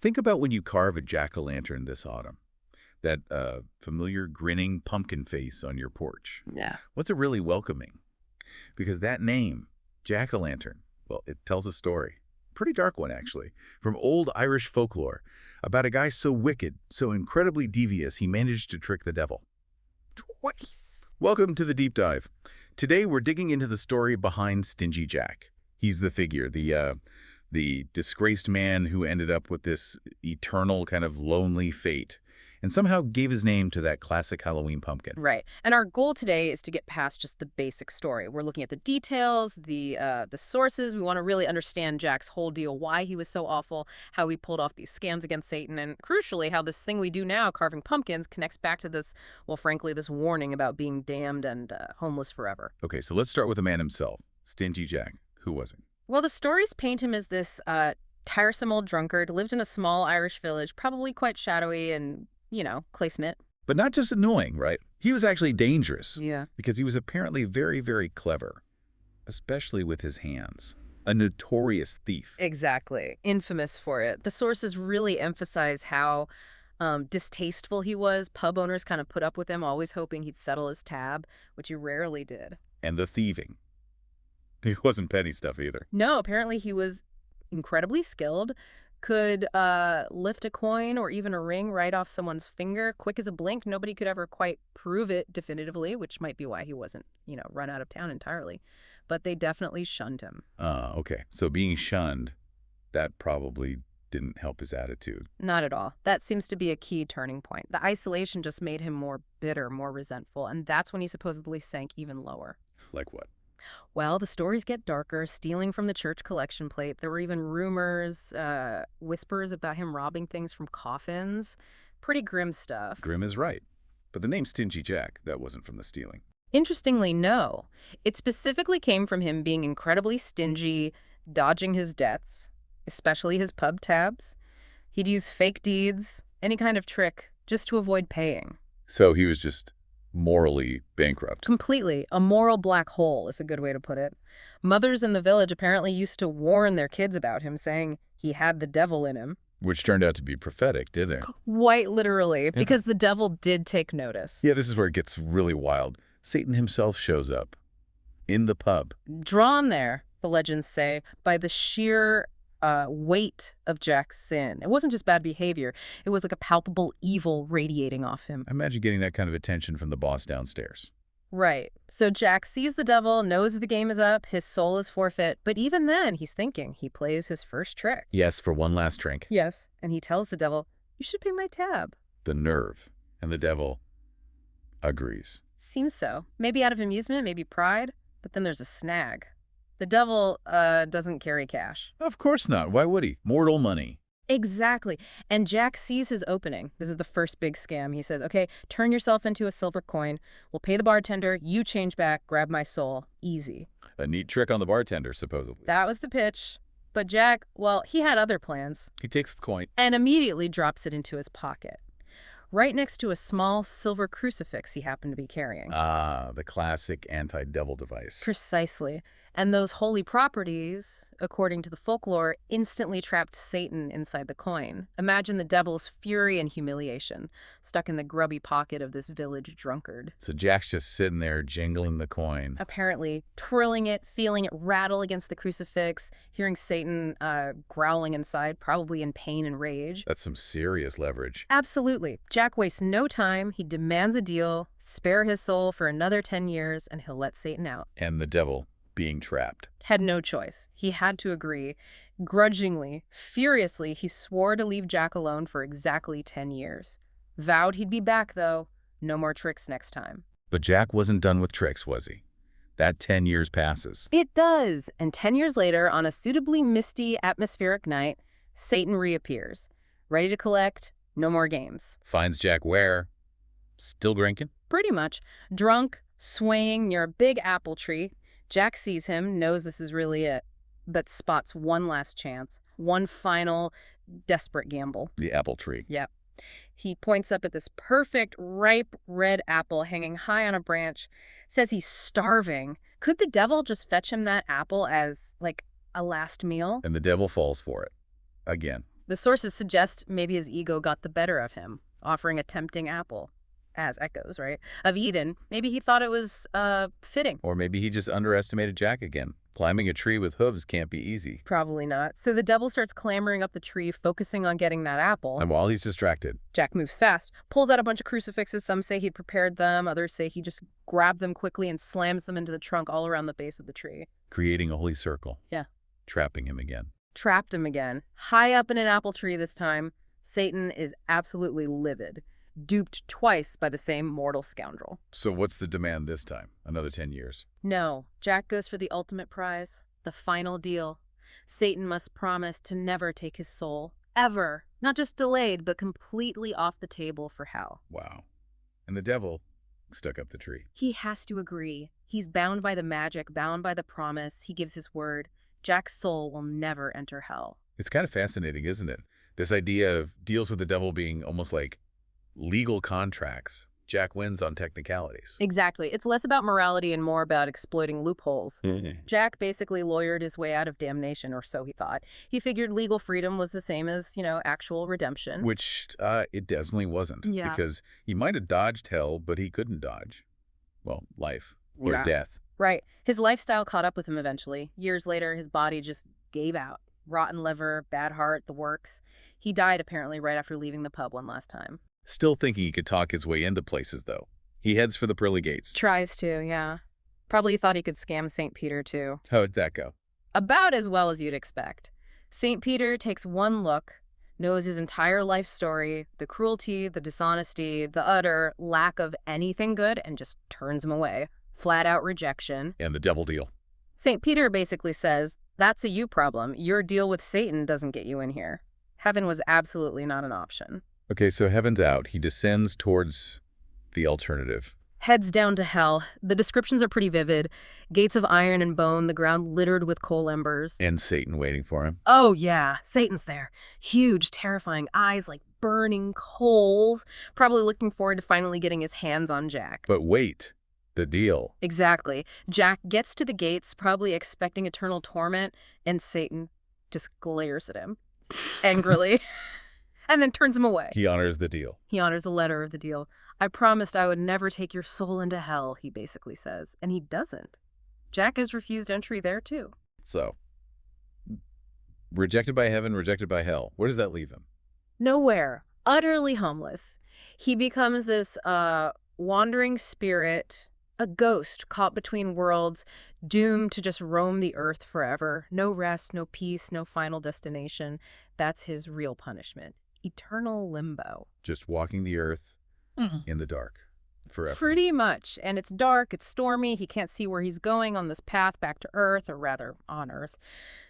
Think about when you carve a jack-o'-lantern this autumn. That familiar grinning pumpkin face on your porch. Yeah. What's it really welcoming? Because that name, jack-o'-lantern, well, it tells a story. Pretty dark one, actually, from old Irish folklore about a guy so wicked, so incredibly devious, he managed to trick the devil. Twice. Welcome to the Deep Dive. Today, we're digging into the story behind Stingy Jack. He's the figure, the disgraced man who ended up with this eternal kind of lonely fate and somehow gave his name to that classic Halloween pumpkin. Right. And our goal today is to get past just the basic story. We're looking at the details, the sources. We want to really understand Jack's whole deal, why he was so awful, how he pulled off these scams against Satan, and crucially, how this thing we do now, carving pumpkins, connects back to this, well, frankly, this warning about being damned and homeless forever. Okay, so let's start with the man himself, Stingy Jack. Who was he? Well, the stories paint him as this tiresome old drunkard, lived in a small Irish village, probably quite shadowy and, clay-smit. But not just annoying, right? He was actually dangerous. Yeah. Because he was apparently very, very clever, especially with his hands. A notorious thief. Exactly. Infamous for it. The sources really emphasize how distasteful he was. Pub owners kind of put up with him, always hoping he'd settle his tab, which he rarely did. And the thieving. It wasn't petty stuff either. No, apparently he was incredibly skilled, could lift a coin or even a ring right off someone's finger, quick as a blink. Nobody could ever quite prove it definitively, which might be why he wasn't, run out of town entirely. But they definitely shunned him. Okay. So being shunned, that probably didn't help his attitude. Not at all. That seems to be a key turning point. The isolation just made him more bitter, more resentful, and that's when he supposedly sank even lower. Like what? Well, the stories get darker, stealing from the church collection plate. There were even rumors, whispers about him robbing things from coffins. Pretty grim stuff. Grim is right. But the name Stingy Jack, that wasn't from the stealing. Interestingly, no. It specifically came from him being incredibly stingy, dodging his debts, especially his pub tabs. He'd use fake deeds, any kind of trick, just to avoid paying. So he was just morally bankrupt. Completely. A moral black hole is a good way to put it. Mothers in the village apparently used to warn their kids about him, saying he had the devil in him. Which turned out to be prophetic, didn't it? Quite literally, because the devil did take notice. Yeah, this is where it gets really wild. Satan himself shows up in the pub. Drawn there, the legends say, by the sheer weight of Jack's sin. It wasn't just bad behavior. It was like a palpable evil radiating off him. Imagine getting that kind of attention from the boss downstairs. Right. So Jack sees the devil, knows the game is up, his soul is forfeit, but even then, he's thinking he plays his first trick. Yes, for one last drink. Yes. And he tells the devil, "You should pay my tab." The nerve. And the devil agrees. Seems so. Maybe out of amusement, maybe pride, but then there's a snag. The devil doesn't carry cash. Of course not. Why would he? Mortal money. Exactly. And Jack sees his opening. This is the first big scam. He says, okay, turn yourself into a silver coin. We'll pay the bartender. You change back. Grab my soul. Easy. A neat trick on the bartender, supposedly. That was the pitch. But Jack, well, he had other plans. He takes the coin. And immediately drops it into his pocket, right next to a small silver crucifix he happened to be carrying. Ah, the classic anti-devil device. Precisely. And those holy properties, according to the folklore, instantly trapped Satan inside the coin. Imagine the devil's fury and humiliation, stuck in the grubby pocket of this village drunkard. So Jack's just sitting there jingling the coin. Apparently twirling it, feeling it rattle against the crucifix, hearing Satan growling inside, probably in pain and rage. That's some serious leverage. Absolutely. Jack wastes no time. He demands a deal, spare his soul for another 10 years, and he'll let Satan out. And the devil being trapped. Had no choice. He had to agree. Grudgingly, furiously, he swore to leave Jack alone for exactly 10 years. Vowed he'd be back, though. No more tricks next time. But Jack wasn't done with tricks, was he? That 10 years passes. It does. And 10 years later, on a suitably misty, atmospheric night, Satan reappears. Ready to collect. No more games. Finds Jack where? Still drinking? Pretty much. Drunk, swaying near a big apple tree. Jack sees him, knows this is really it, but spots one last chance, one final desperate gamble. The apple tree. Yep. He points up at this perfect, ripe, red apple hanging high on a branch, says he's starving. Could the devil just fetch him that apple as, like, a last meal? And the devil falls for it. Again. The sources suggest maybe his ego got the better of him, offering a tempting apple, as echoes, right, of Eden. Maybe he thought it was fitting. Or maybe he just underestimated Jack again. Climbing a tree with hooves can't be easy. Probably not. So the devil starts clambering up the tree, focusing on getting that apple. And while he's distracted, Jack moves fast, pulls out a bunch of crucifixes. Some say he'd prepared them. Others say he just grabbed them quickly and slams them into the trunk all around the base of the tree. creating a holy circle. Yeah. Trapping him again. Trapped him again. High up in an apple tree this time, Satan is absolutely livid. Duped twice by the same mortal scoundrel. So what's the demand this time? Another 10 years. No, Jack goes for the ultimate prize, the final deal. Satan must promise to never take his soul, ever. Not just delayed, but completely off the table for hell. Wow. And the devil stuck up the tree. He has to agree. He's bound by the magic, bound by the promise. He gives his word. Jack's soul will never enter hell. It's kind of fascinating, isn't it? This idea of deals with the devil being almost like legal contracts. Jack wins on technicalities. Exactly. It's less about morality and more about exploiting loopholes. Jack basically lawyered his way out of damnation, or so he thought. He figured legal freedom was the same as, actual redemption. Which it definitely wasn't. Yeah. Because he might have dodged hell, but he couldn't dodge, well, life or death. Right. His lifestyle caught up with him eventually. Years later, his body just gave out. Rotten liver, bad heart, the works. He died apparently right after leaving the pub one last time. Still thinking he could talk his way into places, though. He heads for the pearly gates. Tries to, yeah. Probably thought he could scam St. Peter, too. How'd that go? About as well as you'd expect. St. Peter takes one look, knows his entire life story, the cruelty, the dishonesty, the utter lack of anything good, and just turns him away. Flat out rejection. And the devil deal. St. Peter basically says, that's a you problem. Your deal with Satan doesn't get you in here. Heaven was absolutely not an option. Okay, so heaven's out. He descends towards the alternative. Heads down to hell. The descriptions are pretty vivid. Gates of iron and bone, the ground littered with coal embers. And Satan waiting for him. Oh, yeah. Satan's there. Huge, terrifying eyes like burning coals. Probably looking forward to finally getting his hands on Jack. But wait, the deal. Exactly. Jack gets to the gates, probably expecting eternal torment, and Satan just glares at him angrily. And then turns him away. He honors the deal. He honors the letter of the deal. I promised I would never take your soul into hell, he basically says. And he doesn't. Jack has refused entry there, too. So, rejected by heaven, rejected by hell. Where does that leave him? Nowhere. Utterly homeless. He becomes this wandering spirit, a ghost caught between worlds, doomed to just roam the earth forever. No rest, no peace, no final destination. That's his real punishment. Eternal limbo. Just walking the earth in the dark forever. Pretty much. And it's dark, it's stormy, he can't see where he's going on this path back to Earth, or rather, on Earth.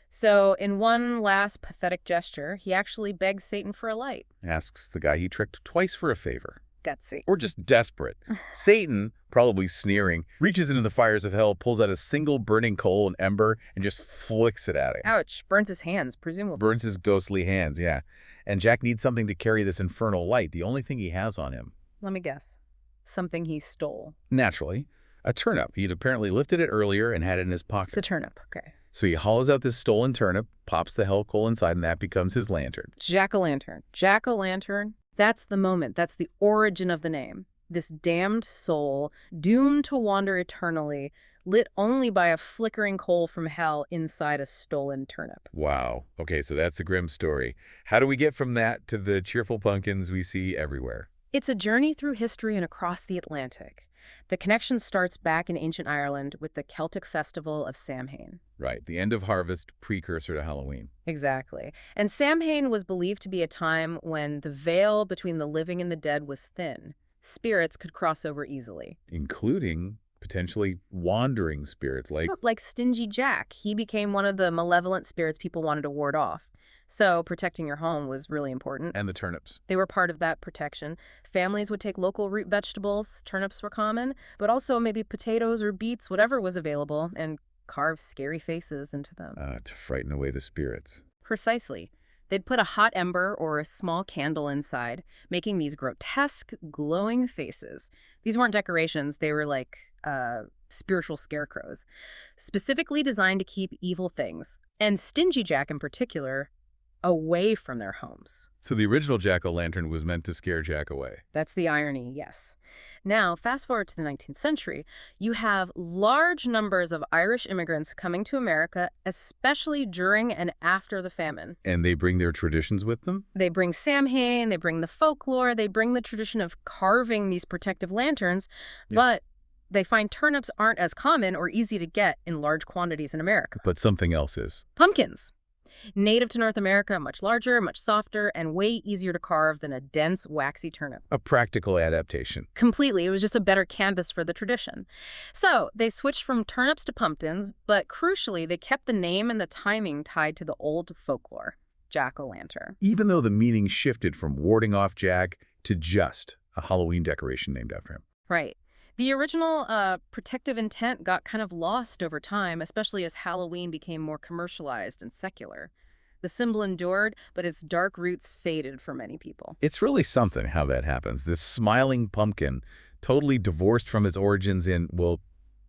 So, in one last pathetic gesture, he actually begs Satan for a light. Asks the guy he tricked twice for a favor. Gutsy. Or just desperate. Satan, probably sneering, reaches into the fires of hell, pulls out a single burning coal and ember, and just flicks it at him. Ouch. Burns his hands, presumably. Burns his ghostly hands, yeah. And Jack needs something to carry this infernal light, the only thing he has on him. Let me guess. Something he stole. Naturally, a turnip. He'd apparently lifted it earlier and had it in his pocket. It's a turnip, okay. So he hauls out this stolen turnip, pops the hell coal inside, and that becomes his lantern. Jack-o'-lantern. Jack-o'-lantern. That's the moment. That's the origin of the name. This damned soul, doomed to wander eternally, lit only by a flickering coal from hell inside a stolen turnip. Wow. Okay, so that's the grim story. How do we get from that to the cheerful pumpkins we see everywhere? It's a journey through history and across the Atlantic. The connection starts back in ancient Ireland with the Celtic festival of Samhain. Right, the end of harvest, precursor to Halloween. Exactly. And Samhain was believed to be a time when the veil between the living and the dead was thin. Spirits could cross over easily. Including potentially wandering spirits like Stingy Jack. He became one of the malevolent spirits people wanted to ward off. So protecting your home was really important. And the turnips. They were part of that protection. Families would take local root vegetables, turnips were common, but also maybe potatoes or beets, whatever was available, and carve scary faces into them. To frighten away the spirits. Precisely. They'd put a hot ember or a small candle inside, making these grotesque, glowing faces. These weren't decorations, they were like spiritual scarecrows, specifically designed to keep evil things. And Stingy Jack in particular away from their homes. So the original jack-o'-lantern was meant to scare Jack away. That's the irony, yes. Now, fast forward to the 19th century, you have large numbers of Irish immigrants coming to America, especially during and after the famine. And they bring their traditions with them? They bring Samhain, they bring the folklore, they bring the tradition of carving these protective lanterns, but they find turnips aren't as common or easy to get in large quantities in America. But something else is. Pumpkins. Native to North America, much larger, much softer, and way easier to carve than a dense, waxy turnip. A practical adaptation. Completely. It was just a better canvas for the tradition. So they switched from turnips to pumpkins, but crucially, they kept the name and the timing tied to the old folklore, jack-o'-lantern. Even though the meaning shifted from warding off Jack to just a Halloween decoration named after him. Right. The original protective intent got kind of lost over time, especially as Halloween became more commercialized and secular. The symbol endured, but its dark roots faded for many people. It's really something how that happens. This smiling pumpkin, totally divorced from its origins in, well,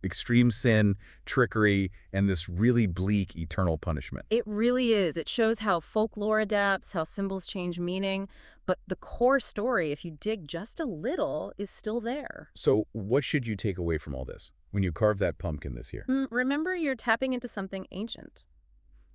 extreme sin, trickery, and this really bleak eternal punishment. It really is. It shows how folklore adapts, how symbols change meaning, but the core story, if you dig just a little, is still there. So what should you take away from all this when you carve that pumpkin this year? Remember, you're tapping into something ancient.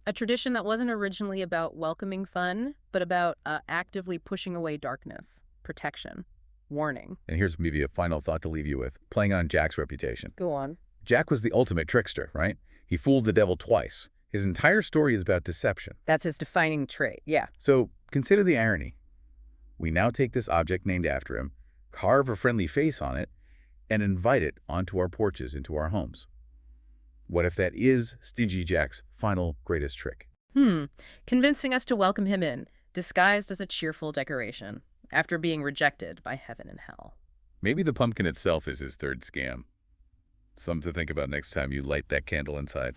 A tradition that wasn't originally about welcoming fun, but about actively pushing away darkness, protection, warning. And here's maybe a final thought to leave you with, playing on Jack's reputation. Go on. Jack was the ultimate trickster, right? He fooled the devil twice. His entire story is about deception. That's his defining trait, yeah. So consider the irony. We now take this object named after him, carve a friendly face on it, and invite it onto our porches, into our homes. What if that is Stingy Jack's final greatest trick? Convincing us to welcome him in, disguised as a cheerful decoration, after being rejected by heaven and hell. Maybe the pumpkin itself is his third scam. Something to think about next time you light that candle inside.